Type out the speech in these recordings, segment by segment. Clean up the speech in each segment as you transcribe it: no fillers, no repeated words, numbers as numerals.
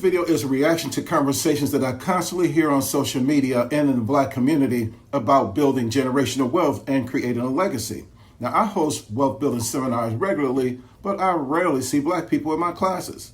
video is a reaction to conversations that I constantly hear on social media and in the Black community about building generational wealth and creating a legacy. Now, I host wealth building seminars regularly, but I rarely see Black people in my classes.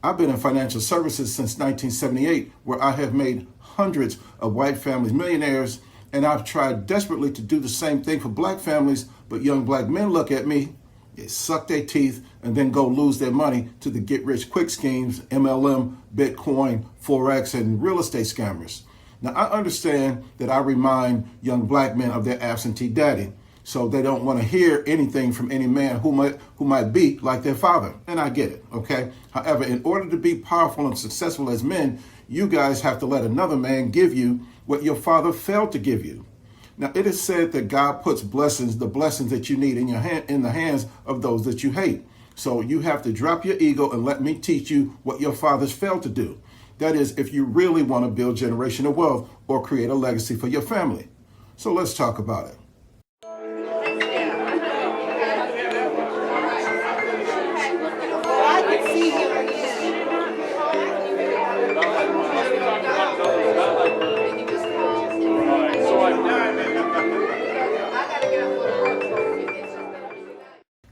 I've been in financial services since 1978, where I have made hundreds of white families millionaires, and I've tried desperately to do the same thing for Black families, but young Black men look at me, they suck their teeth, and then go lose their money to the get-rich-quick schemes, MLM, Bitcoin, Forex, and real estate scammers. Now, I understand that I remind young Black men of their absentee daddy, so they don't want to hear anything from any man who might be like their father. And I get it, okay? However, in order to be powerful and successful as men, you guys have to let another man give you what your father failed to give you. Now, it is said that God puts blessings, the blessings that you need in the hands of those that you hate. So you have to drop your ego and let me teach you what your fathers failed to do. That is, if you really want to build generational wealth or create a legacy for your family. So let's talk about it.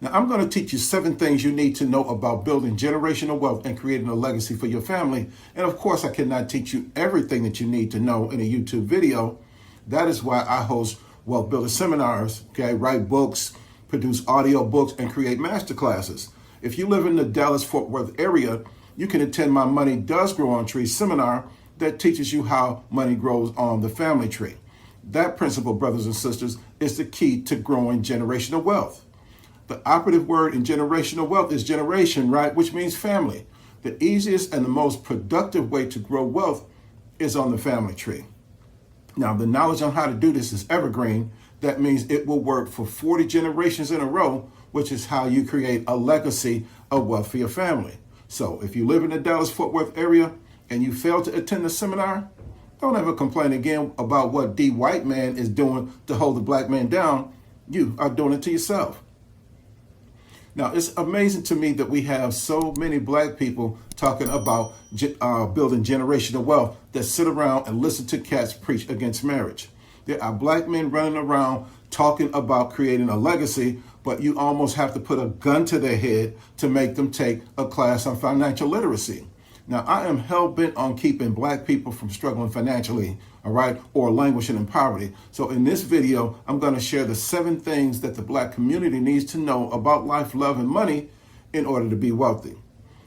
Now, I'm going to teach you 7 things you need to know about building generational wealth and creating a legacy for your family. And of course, I cannot teach you everything that you need to know in a YouTube video. That is why I host wealth builder seminars, okay, write books, produce audio books, and create masterclasses. If you live in the Dallas-Fort Worth area, you can attend my Money Does Grow on Trees seminar that teaches you how money grows on the family tree. That principle, brothers and sisters, is the key to growing generational wealth. The operative word in generational wealth is generation, right? Which means family. The easiest and the most productive way to grow wealth is on the family tree. Now, the knowledge on how to do this is evergreen. That means it will work for 40 generations in a row, which is how you create a legacy of wealth for your family. So if you live in the Dallas-Fort Worth area and you fail to attend the seminar, don't ever complain again about what the white man is doing to hold the Black man down. You are doing it to yourself. Now, it's amazing to me that we have so many Black people talking about building generational wealth that sit around and listen to cats preach against marriage. There are Black men running around talking about creating a legacy, but you almost have to put a gun to their head to make them take a class on financial literacy. Now, I am hell-bent on keeping Black people from struggling financially, all right, or languishing in poverty. So in this video, I'm going to share the 7 things that the Black community needs to know about life, love, and money in order to be wealthy.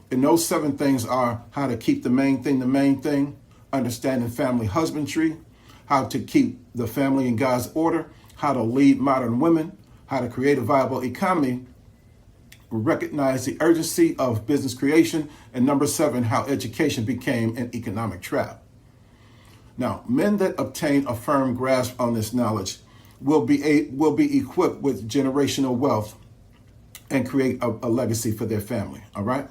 And those 7 things are how to keep the main thing, understanding family husbandry, how to keep the family in God's order, how to lead modern women, how to create a viable economy, recognize the urgency of business creation, and number 7, how education became an economic trap. Now, men that obtain a firm grasp on this knowledge will be equipped with generational wealth and create a legacy for their family, all right?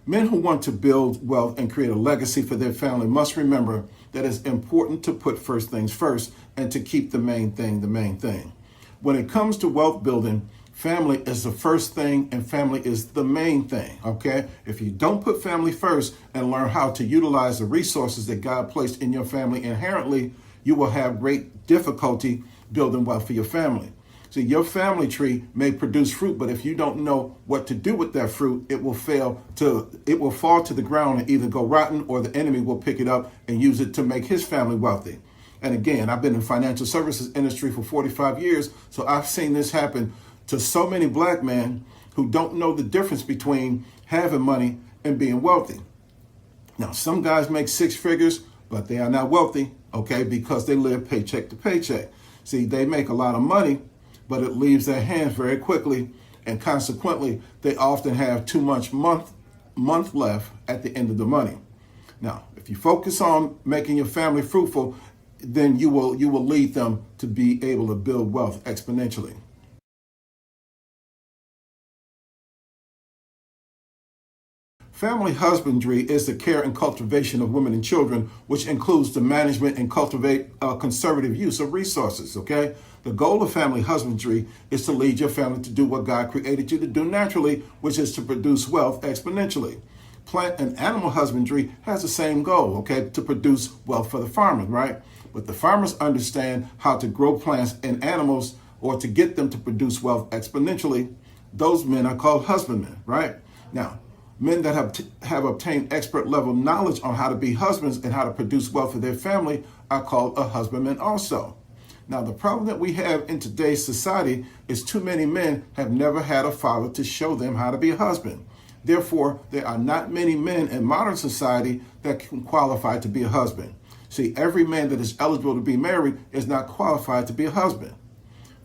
Men who want to build wealth and create a legacy for their family must remember that it's important to put first things first and to keep the main thing the main thing. When it comes to wealth building, family is the first thing and family is the main thing, okay? If you don't put family first and learn how to utilize the resources that God placed in your family inherently, you will have great difficulty building wealth for your family. See, your family tree may produce fruit, but if you don't know what to do with that fruit, it will fall to the ground and either go rotten, or the enemy will pick it up and use it to make his family wealthy. And again, I've been in the financial services industry for 45 years, so I've seen this happen to so many Black men who don't know the difference between having money and being wealthy. Now, some guys make 6 figures, but they are not wealthy, okay, because they live paycheck to paycheck. See, they make a lot of money, but it leaves their hands very quickly, and consequently, they often have too much month left at the end of the money. Now, if you focus on making your family fruitful, then you will lead them to be able to build wealth exponentially. Family husbandry is the care and cultivation of women and children, which includes the management and conservative use of resources, okay? The goal of family husbandry is to lead your family to do what God created you to do naturally, which is to produce wealth exponentially. Plant and animal husbandry has the same goal, okay, to produce wealth for the farmers, right? But the farmers understand how to grow plants and animals or to get them to produce wealth exponentially. Those men are called husbandmen, right? Now, men that have obtained expert level knowledge on how to be husbands and how to produce wealth for their family are called a husbandman also. Now, the problem that we have in today's society is too many men have never had a father to show them how to be a husband. Therefore, there are not many men in modern society that can qualify to be a husband. See, every man that is eligible to be married is not qualified to be a husband.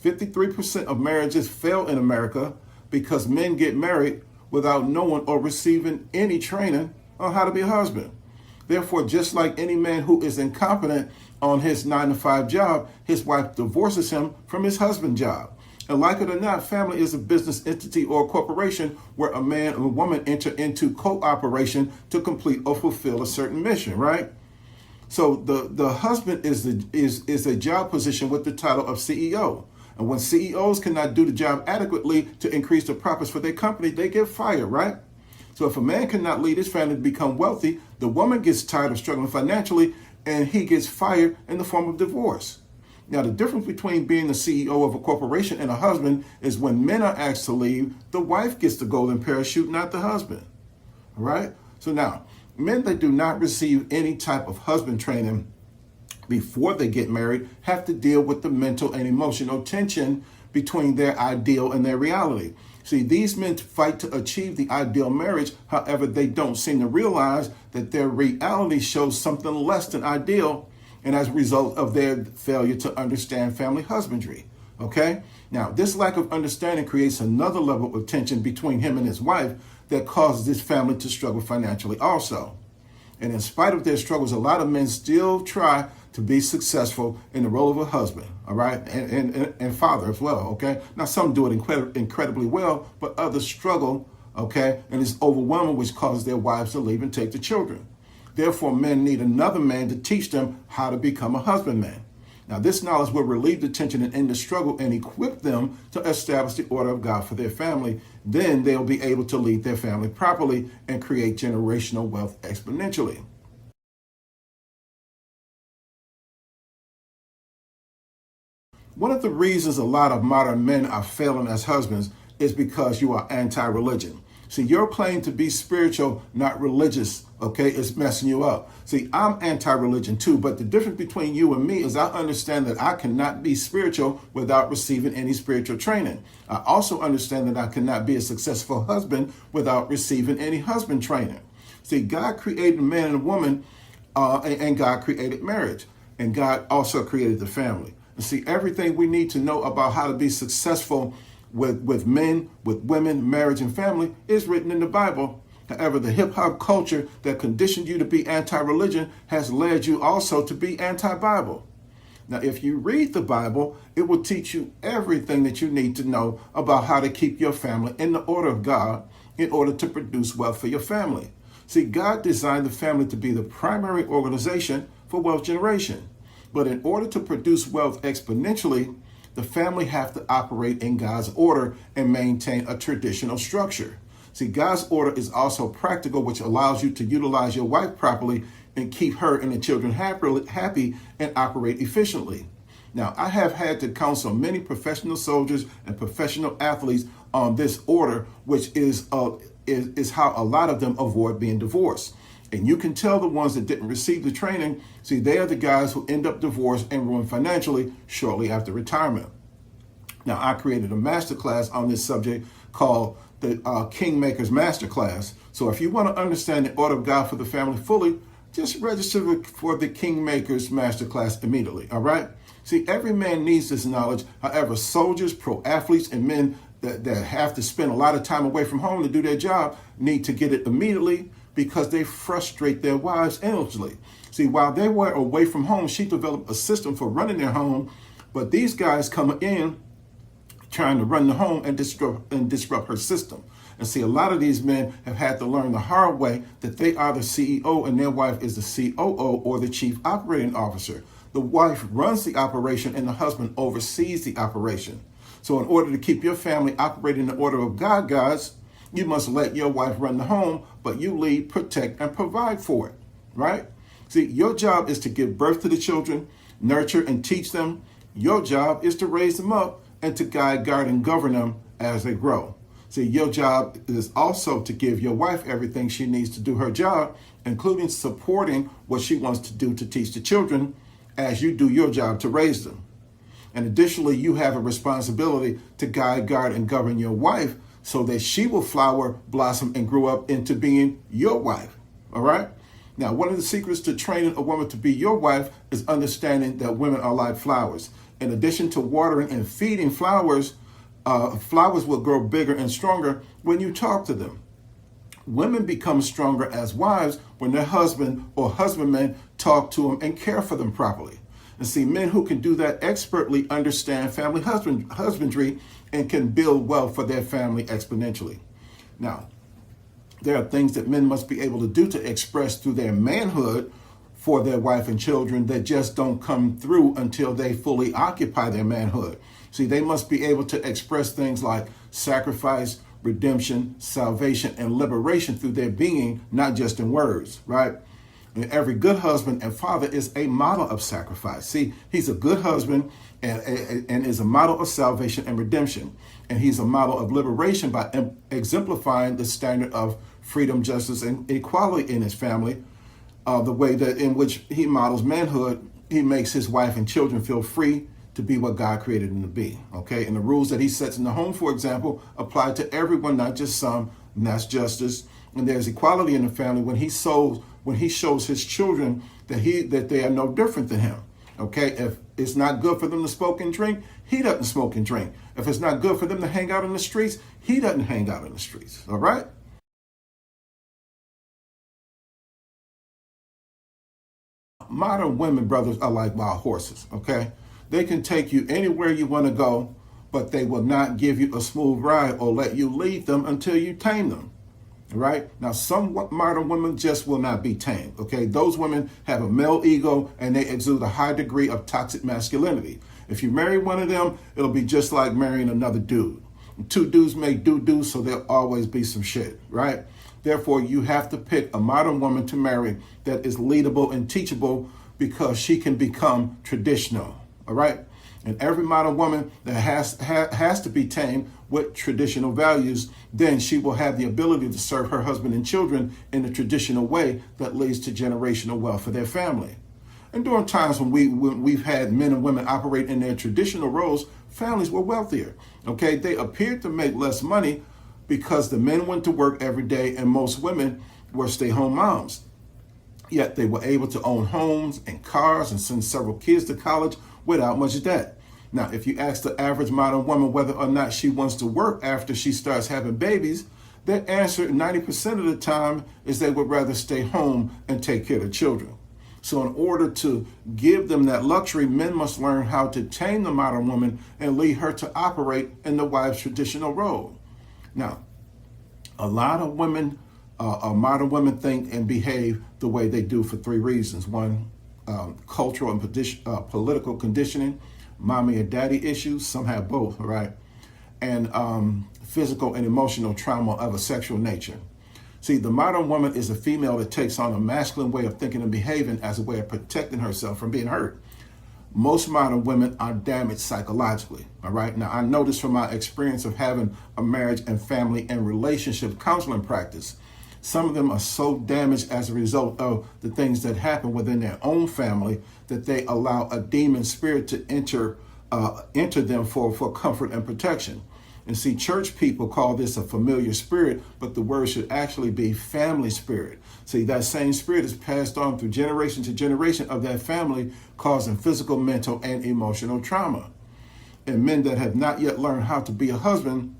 53% of marriages fail in America because men get married without knowing or receiving any training on how to be a husband. Therefore, just like any man who is incompetent on his 9-to-5 job, his wife divorces him from his husband job. And like it or not, family is a business entity or a corporation where a man and a woman enter into cooperation to complete or fulfill a certain mission, right? So the husband is a job position with the title of CEO. And when CEOs cannot do the job adequately to increase the profits for their company, they get fired, right? So if a man cannot lead his family to become wealthy, the woman gets tired of struggling financially and he gets fired in the form of divorce. Now, the difference between being the CEO of a corporation and a husband is when men are asked to leave, the wife gets the golden parachute, not the husband. All right? So now, men that do not receive any type of husband training before they get married have to deal with the mental and emotional tension between their ideal and their reality. See, these men fight to achieve the ideal marriage. However, they don't seem to realize that their reality shows something less than ideal, and as a result of their failure to understand family husbandry. Okay? Now, this lack of understanding creates another level of tension between him and his wife that causes this family to struggle financially also. And in spite of their struggles, a lot of men still try to be successful in the role of a husband, all right, and father as well, okay? Now, some do it incredibly well, but others struggle, okay, and it's overwhelming, which causes their wives to leave and take the children. Therefore, men need another man to teach them how to become a husbandman. Now, this knowledge will relieve the tension and end the struggle and equip them to establish the order of God for their family. Then they'll be able to lead their family properly and create generational wealth exponentially. One of the reasons a lot of modern men are failing as husbands is because you are anti-religion. See, your claim to be spiritual, not religious, okay, is messing you up. See, I'm anti-religion too, but the difference between you and me is I understand that I cannot be spiritual without receiving any spiritual training. I also understand that I cannot be a successful husband without receiving any husband training. See, God created man and woman, and God created marriage, and God also created the family. And see, everything we need to know about how to be successful with men, with women, marriage, and family is written in the Bible. However, the hip-hop culture that conditioned you to be anti-religion has led you also to be anti-Bible. Now, if you read the Bible, it will teach you everything that you need to know about how to keep your family in the order of God in order to produce wealth for your family. See, God designed the family to be the primary organization for wealth generation. But in order to produce wealth exponentially, the family have to operate in God's order and maintain a traditional structure. See, God's order is also practical, which allows you to utilize your wife properly and keep her and the children happy and operate efficiently. Now, I have had to counsel many professional soldiers and professional athletes on this order, which is how a lot of them avoid being divorced. And you can tell the ones that didn't receive the training, see, they are the guys who end up divorced and ruined financially shortly after retirement. Now, I created a masterclass on this subject called the Kingmakers Masterclass. So if you want to understand the order of God for the family fully, just register for the Kingmakers Masterclass immediately, all right? See, every man needs this knowledge. However, soldiers, pro athletes, and men that have to spend a lot of time away from home to do their job need to get it immediately, because they frustrate their wives endlessly. See, while they were away from home, she developed a system for running their home, but these guys come in trying to run the home and disrupt her system. And see, a lot of these men have had to learn the hard way that they are the CEO and their wife is the COO or the chief operating officer. The wife runs the operation and the husband oversees the operation. So in order to keep your family operating in the order of God, guys, you must let your wife run the home, but you lead, protect, and provide for it, right? See, your job is to give birth to the children, nurture and teach them. Your job is to raise them up and to guide, and govern them as they grow. See, your job is also to give your wife everything she needs to do her job, including supporting what she wants to do to teach the children as you do your job to raise them. And additionally, you have a responsibility to guide, and govern your wife so that she will flower, blossom, and grow up into being your wife. All right? Now, one of the secrets to training a woman to be your wife is understanding that women are like flowers. In addition to watering and feeding flowers, flowers will grow bigger and stronger when you talk to them. Women become stronger as wives when their husband or husbandmen talk to them and care for them properly. And see, men who can do that expertly understand family husbandry and can build wealth for their family exponentially. Now, there are things that men must be able to do to express through their manhood for their wife and children that just don't come through until they fully occupy their manhood. See, they must be able to express things like sacrifice, redemption, salvation, and liberation through their being, not just in words, right? And every good husband and father is a model of sacrifice. See, he's a good husband and is a model of salvation and redemption. And he's a model of liberation by exemplifying the standard of freedom, justice, and equality in his family. The way that in which he models manhood, he makes his wife and children feel free to be what God created them to be. Okay, and the rules that he sets in the home, for example, apply to everyone, not just some. And that's justice. And there's equality in the family when he shows his children that they are no different than him. Okay, if it's not good for them to smoke and drink, he doesn't smoke and drink. If it's not good for them to hang out in the streets, he doesn't hang out in the streets. All right. Modern women, brothers, are like wild horses. Okay, they can take you anywhere you want to go, but they will not give you a smooth ride or let you lead them until you tame them. Right? Now, some modern women just will not be tamed. Okay, those women have a male ego and they exude a high degree of toxic masculinity. If you marry one of them, it'll be just like marrying another dude. Two dudes make doo-doo, so there'll always be some shit, right? Therefore, you have to pick a modern woman to marry that is leadable and teachable because she can become traditional, all right? And every modern woman that has to be tamed with traditional values, then she will have the ability to serve her husband and children in a traditional way that leads to generational wealth for their family. And during times when we've had men and women operate in their traditional roles, families were wealthier. Okay, they appeared to make less money because the men went to work every day and most women were stay-home moms. Yet they were able to own homes and cars and send several kids to college without much debt. Now, if you ask the average modern woman whether or not she wants to work after she starts having babies, their answer 90% of the time is they would rather stay home and take care of the children. So in order to give them that luxury, men must learn how to tame the modern woman and lead her to operate in the wife's traditional role. Now, a lot of women, modern women think and behave the way they do for three reasons. One, cultural and political conditioning, mommy and daddy issues, some have both, right? And physical and emotional trauma of a sexual nature. See, the modern woman is a female that takes on a masculine way of thinking and behaving as a way of protecting herself from being hurt. Most modern women are damaged psychologically, all right? Now, I know this from my experience of having a marriage and family and relationship counseling practice. Some of them are so damaged as a result of the things that happen within their own family that they allow a demon spirit to enter them for comfort and protection. And see, church people call this a familiar spirit, but the word should actually be family spirit. See, that same spirit is passed on through generation to generation of that family, causing physical, mental, and emotional trauma. And men that have not yet learned how to be a husband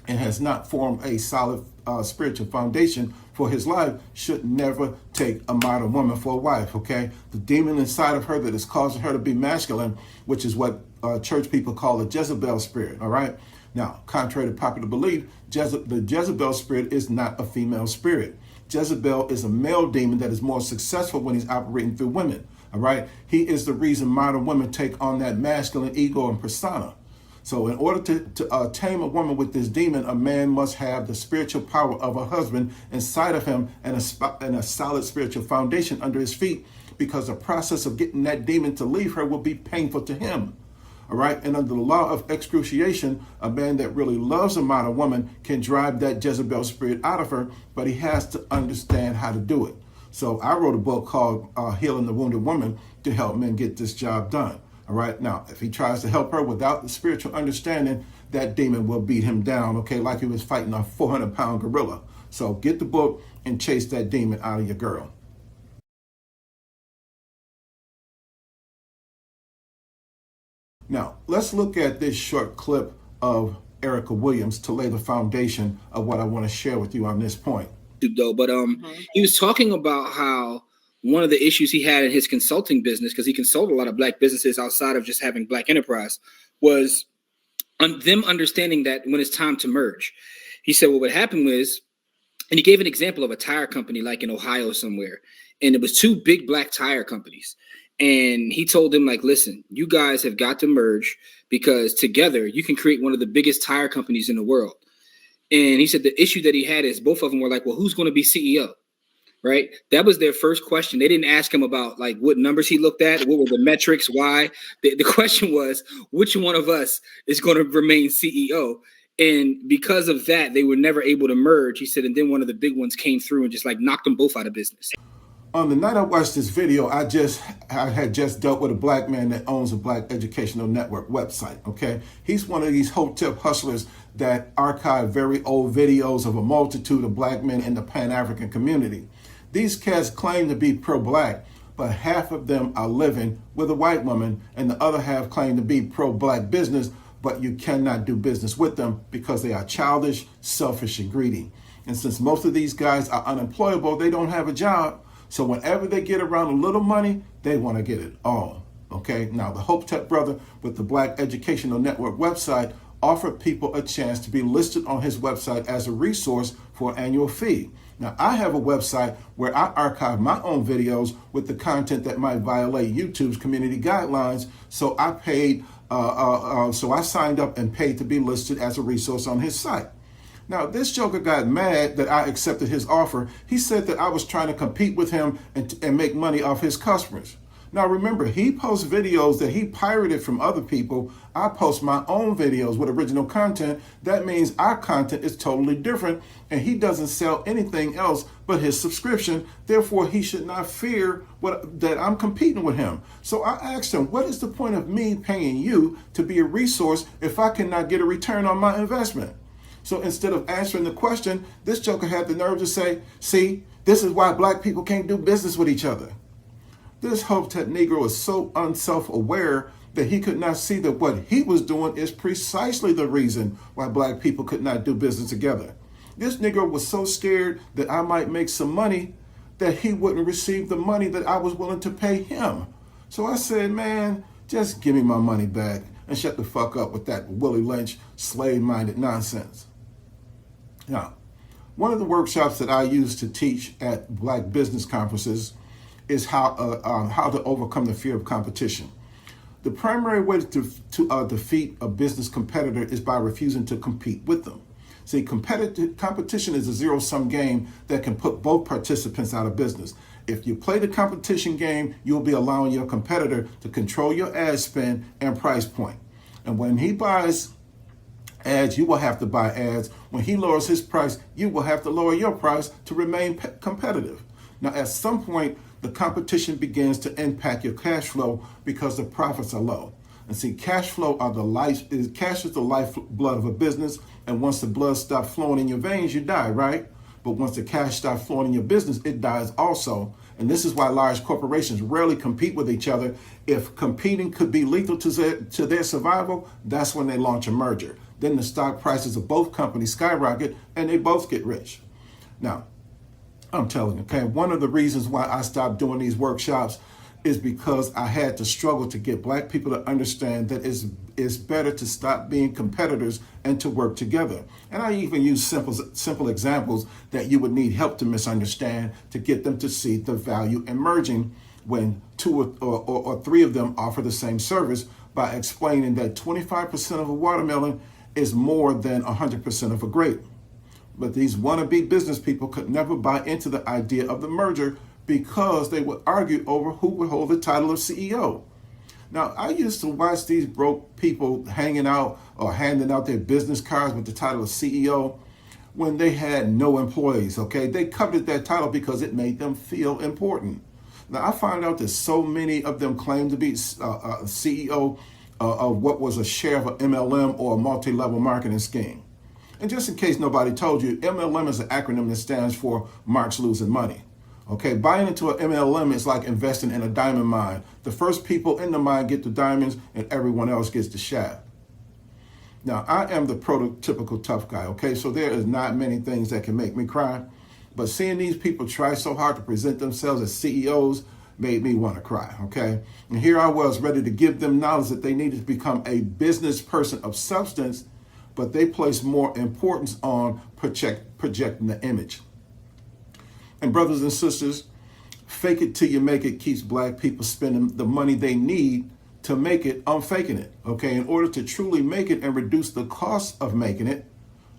and has not formed a solid spiritual foundation for his life should never take a modern woman for a wife, okay? The demon inside of her that is causing her to be masculine, which is what church people call a Jezebel spirit, all right? Now, contrary to popular belief, the Jezebel spirit is not a female spirit. Jezebel is a male demon that is more successful when he's operating through women. All right. He is the reason modern women take on that masculine ego and persona. So in order to tame a woman with this demon, a man must have the spiritual power of a husband inside of him and a solid spiritual foundation under his feet, because the process of getting that demon to leave her will be painful to him. All right. And under the law of excruciation, a man that really loves a modern woman can drive that Jezebel spirit out of her, but he has to understand how to do it. So I wrote a book called Healing the Wounded Woman to help men get this job done. All right. Now, if he tries to help her without the spiritual understanding, that demon will beat him down, okay, like he was fighting a 400-pound gorilla. So get the book and chase that demon out of your girl. Now, let's look at this short clip of Erica Williams to lay the foundation of what I want to share with you on this point. But he was talking about how one of the issues he had in his consulting business, because he consulted a lot of black businesses outside of just having black enterprise, was them understanding that when it's time to merge. He said, well, what happened was, and he gave an example of a tire company like in Ohio somewhere, and it was two big black tire companies. And he told them, like, listen, you guys have got to merge because together you can create one of the biggest tire companies in the world. And he said the issue that he had is both of them were like, well, who's going to be CEO? Right. That was their first question. They didn't ask him about like what numbers he looked at, what were the metrics, why. The question was, which one of us is going to remain CEO? And because of that, they were never able to merge. He said, and then one of the big ones came through and just like knocked them both out of business. On the night I watched this video, I had just dealt with a black man that owns a Black Educational Network website, okay? He's one of these hotel hustlers that archive very old videos of a multitude of black men in the Pan-African community. These cats claim to be pro-black, but half of them are living with a white woman, and the other half claim to be pro-black business, but you cannot do business with them because they are childish, selfish, and greedy. And since most of these guys are unemployable, they don't have a job. So whenever they get around a little money, they want to get it all. Okay. Now, the Hope Tech brother with the Black Educational Network website offered people a chance to be listed on his website as a resource for an annual fee. Now, I have a website where I archive my own videos with the content that might violate YouTube's community guidelines. So I paid, so I signed up and paid to be listed as a resource on his site. Now, this joker got mad that I accepted his offer. He said that I was trying to compete with him and make money off his customers. Now, remember, he posts videos that he pirated from other people. I post my own videos with original content. That means our content is totally different, and he doesn't sell anything else but his subscription. Therefore, he should not fear that I'm competing with him. So I asked him, what is the point of me paying you to be a resource if I cannot get a return on my investment? So instead of answering the question, this joker had the nerve to say, see, this is why black people can't do business with each other. This Hope Tech Negro is so unself-aware that he could not see that what he was doing is precisely the reason why black people could not do business together. This Negro was so scared that I might make some money that he wouldn't receive the money that I was willing to pay him. So I said, man, just give me my money back and shut the fuck up with that Willie Lynch slave-minded nonsense. Now, one of the workshops that I use to teach at black business conferences is how to overcome the fear of competition. The primary way to defeat a business competitor is by refusing to compete with them. See, competition is a zero-sum game that can put both participants out of business. If you play the competition game, you'll be allowing your competitor to control your ad spend and price point. And when he buys ads, you will have to buy ads. When he lowers his price, you will have to lower your price to remain competitive. Now, at some point, the competition begins to impact your cash flow because the profits are low. And see, cash flow cash is the lifeblood of a business. And once the blood stops flowing in your veins, you die, right? But once the cash stops flowing in your business, it dies also. And this is why large corporations rarely compete with each other. If competing could be lethal to their survival, that's when they launch a merger. Then the stock prices of both companies skyrocket and they both get rich. Now, I'm telling you, okay, one of the reasons why I stopped doing these workshops is because I had to struggle to get black people to understand that it's better to stop being competitors and to work together. And I even use simple examples that you would need help to misunderstand to get them to see the value in merging when two or three of them offer the same service, by explaining that 25% of a watermelon is more than 100% of a grape. But these wannabe business people could never buy into the idea of the merger because they would argue over who would hold the title of CEO. Now, I used to watch these broke people hanging out or handing out their business cards with the title of CEO when they had no employees, okay? They coveted that title because it made them feel important. Now, I found out that so many of them claim to be CEO of what was a share of an MLM or a multi-level marketing scheme. And just in case nobody told you, MLM is an acronym that stands for Mark's Losing Money. Okay, buying into an MLM is like investing in a diamond mine. The first people in the mine get the diamonds and everyone else gets the shaft. Now, I am the prototypical tough guy, okay? So there is not many things that can make me cry. But seeing these people try so hard to present themselves as CEOs made me want to cry, okay? And here I was ready to give them knowledge that they needed to become a business person of substance, but they place more importance on projecting the image. And brothers and sisters, fake it till you make it keeps black people spending the money they need to make it on faking it, okay? In order to truly make it and reduce the cost of making it,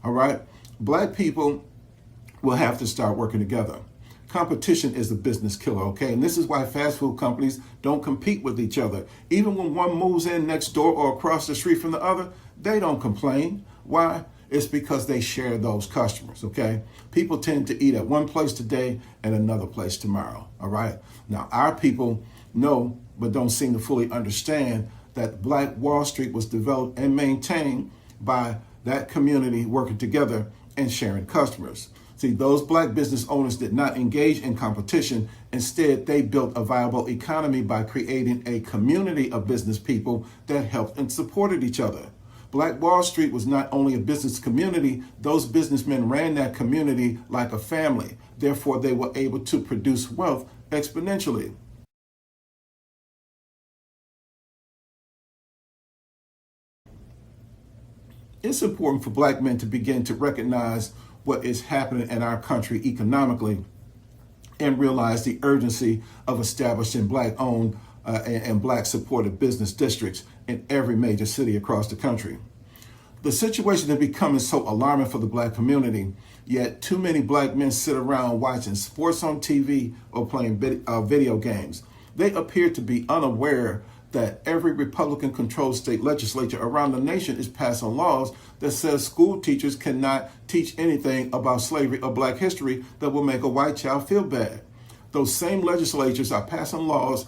all right, black people will have to start working together. Competition is a business killer, okay? And this is why fast food companies don't compete with each other. Even when one moves in next door or across the street from the other, they don't complain. Why? It's because they share those customers, okay? People tend to eat at one place today and another place tomorrow, all right? Now, our people know, but don't seem to fully understand that Black Wall Street was developed and maintained by that community working together and sharing customers. See, those black business owners did not engage in competition. Instead, they built a viable economy by creating a community of business people that helped and supported each other. Black Wall Street was not only a business community, those businessmen ran that community like a family. Therefore, they were able to produce wealth exponentially. It's important for black men to begin to recognize what is happening in our country economically and realize the urgency of establishing black-owned and black-supported business districts in every major city across the country. The situation is becoming so alarming for the black community, yet too many black men sit around watching sports on TV or playing video games. They appear to be unaware that every Republican-controlled state legislature around the nation is passing laws that says school teachers cannot teach anything about slavery or black history that will make a white child feel bad. Those same legislatures are passing laws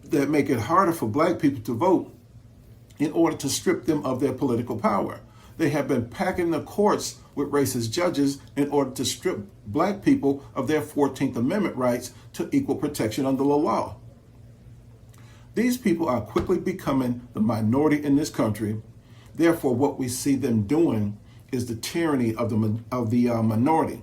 that make it harder for black people to vote in order to strip them of their political power. They have been packing the courts with racist judges in order to strip black people of their 14th Amendment rights to equal protection under the law. These people are quickly becoming the minority in this country. Therefore, what we see them doing is the tyranny of the minority.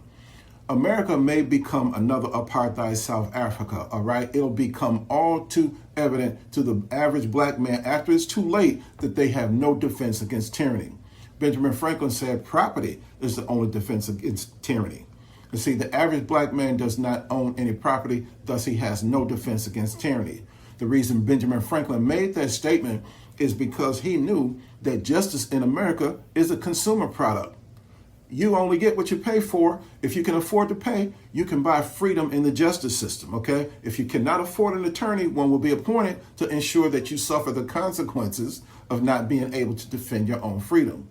America may become another apartheid South Africa, all right? It'll become all too evident to the average black man after it's too late that they have no defense against tyranny. Benjamin Franklin said property is the only defense against tyranny. And see, the average black man does not own any property, thus he has no defense against tyranny. The reason Benjamin Franklin made that statement is because he knew that justice in America is a consumer product. You only get what you pay for. If you can afford to pay, you can buy freedom in the justice system, okay? If you cannot afford an attorney, one will be appointed to ensure that you suffer the consequences of not being able to defend your own freedom.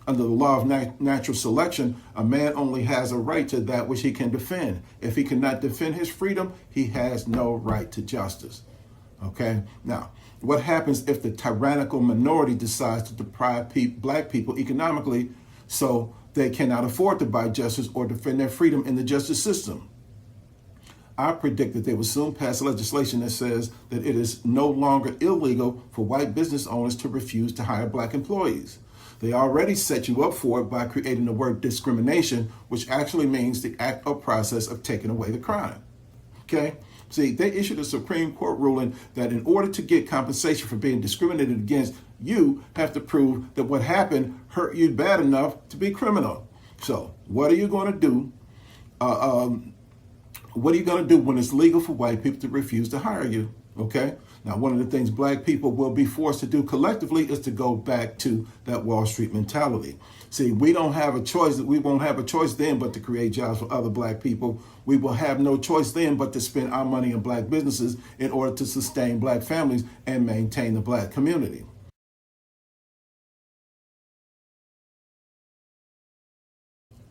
Under the law of natural selection, a man only has a right to that which he can defend. If he cannot defend his freedom, he has no right to justice. Okay, now, what happens if the tyrannical minority decides to deprive black people economically so they cannot afford to buy justice or defend their freedom in the justice system? I predict that they will soon pass legislation that says that it is no longer illegal for white business owners to refuse to hire black employees. They already set you up for it by creating the word discrimination, which actually means the act or process of taking away the crime. Okay? See, they issued a Supreme Court ruling that in order to get compensation for being discriminated against, you have to prove that what happened hurt you bad enough to be criminal. So what are you going to do? What are you going to do when it's legal for white people to refuse to hire you? Okay. Now, one of the things black people will be forced to do collectively is to go back to that Wall Street mentality. See, we don't have a choice. We won't have a choice then but to create jobs for other black people. We will have no choice then but to spend our money in black businesses in order to sustain black families and maintain the black community.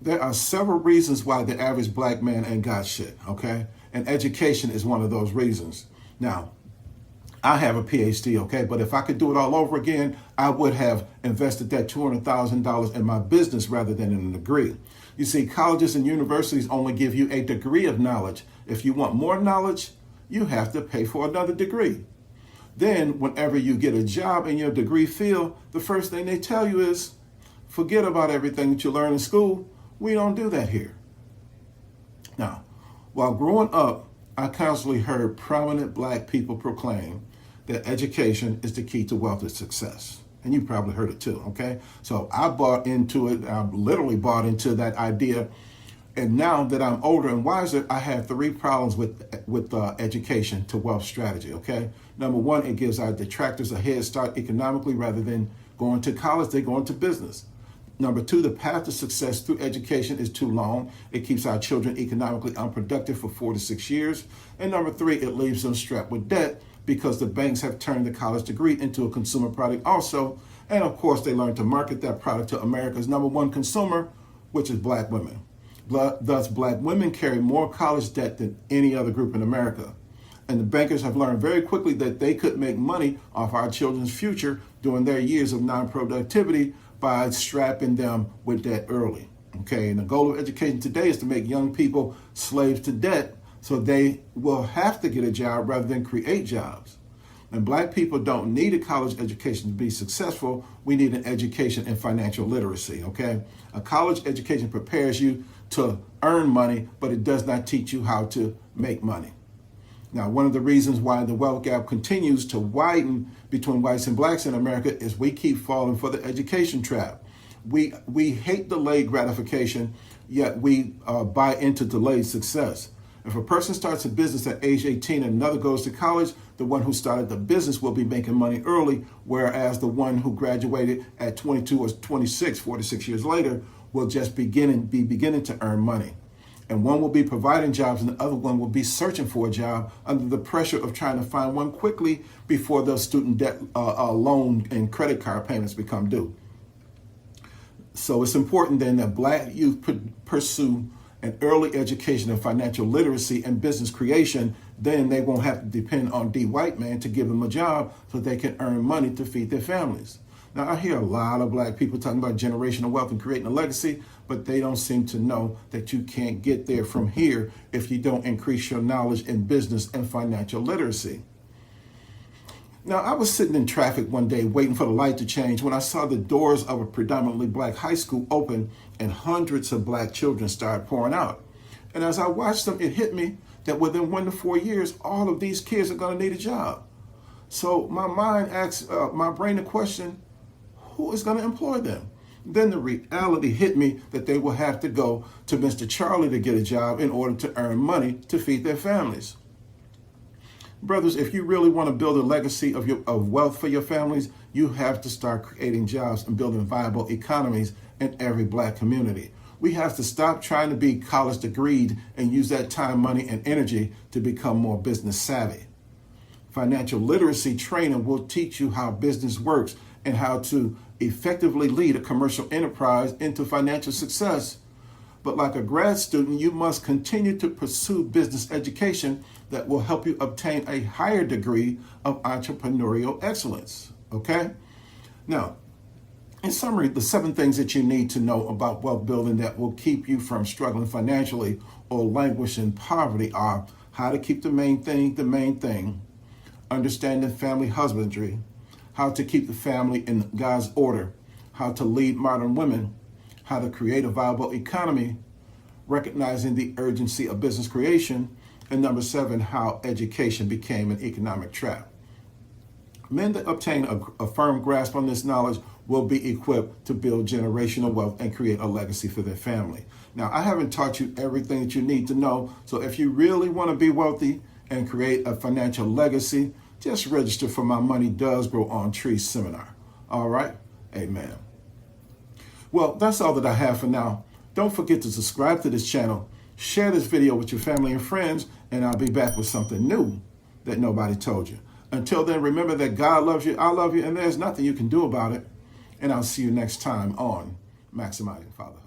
There are several reasons why the average black man ain't got shit, okay? And education is one of those reasons. Now, I have a PhD, okay? But if I could do it all over again, I would have invested that $200,000 in my business rather than in a degree. You see, colleges and universities only give you a degree of knowledge. If you want more knowledge, you have to pay for another degree. Then, whenever you get a job in your degree field, the first thing they tell you is, forget about everything that you learn in school. We don't do that here. Now, while growing up, I constantly heard prominent black people proclaim that education is the key to wealth and success. And you probably heard it too, okay? So I bought into it. I literally bought into that idea. And now that I'm older and wiser, I have 3 problems with education to wealth strategy, okay? Number one, it gives our detractors a head start economically. Rather than going to college, they go into business. Number 2, the path to success through education is too long. It keeps our children economically unproductive for 4 to 6 years. And number 3, it leaves them strapped with debt because the banks have turned the college degree into a consumer product also. And of course, they learn to market that product to America's number 1 consumer, which is black women. Thus, black women carry more college debt than any other group in America. And the bankers have learned very quickly that they could make money off our children's future during their years of non-productivity by strapping them with debt early. Okay, and the goal of education today is to make young people slaves to debt so they will have to get a job rather than create jobs. And black people don't need a college education to be successful. We need an education in financial literacy, okay? A college education prepares you to earn money, but it does not teach you how to make money. Now, one of the reasons why the wealth gap continues to widen between whites and blacks in America is we keep falling for the education trap. We hate delayed gratification, yet we buy into delayed success. If a person starts a business at age 18 and another goes to college, the one who started the business will be making money early, whereas the one who graduated at 22 or 26, 46 years later, will just be beginning to earn money. And one will be providing jobs and the other one will be searching for a job under the pressure of trying to find one quickly before those student debt loan and credit card payments become due. So it's important then that black youth pursue an early education in financial literacy and business creation. Then they won't have to depend on the white man to give them a job so they can earn money to feed their families. Now, I hear a lot of black people talking about generational wealth and creating a legacy, but they don't seem to know that you can't get there from here if you don't increase your knowledge in business and financial literacy. Now, I was sitting in traffic one day waiting for the light to change when I saw the doors of a predominantly black high school open and hundreds of black children started pouring out. And as I watched them, it hit me that within 1 to 4 years, all of these kids are going to need a job. So my mind asked my brain the question, who is going to employ them? Then the reality hit me that they will have to go to Mr. Charlie to get a job in order to earn money to feed their families. Brothers, if you really want to build a legacy of wealth for your families, you have to start creating jobs and building viable economies in every black community. We have to stop trying to be college degreed and use that time, money, and energy to become more business savvy. Financial literacy training will teach you how business works and how to effectively lead a commercial enterprise into financial success. But like a grad student, you must continue to pursue business education that will help you obtain a higher degree of entrepreneurial excellence, okay? Now, in summary, the 7 things that you need to know about wealth building that will keep you from struggling financially or languish in poverty are how to keep the main thing, understanding family husbandry, how to keep the family in God's order, how to lead modern women, how to create a viable economy, recognizing the urgency of business creation, And number 7, how education became an economic trap. Men that obtain a firm grasp on this knowledge will be equipped to build generational wealth and create a legacy for their family. Now, I haven't taught you everything that you need to know, so if you really want to be wealthy and create a financial legacy, just register for my Money Does Grow on Trees seminar. All right? Amen. Well, that's all that I have for now. Don't forget to subscribe to this channel, share this video with your family and friends, and I'll be back with something new that nobody told you. Until then, remember that God loves you, I love you, and there's nothing you can do about it. And I'll see you next time on Maximizing Fatherhood.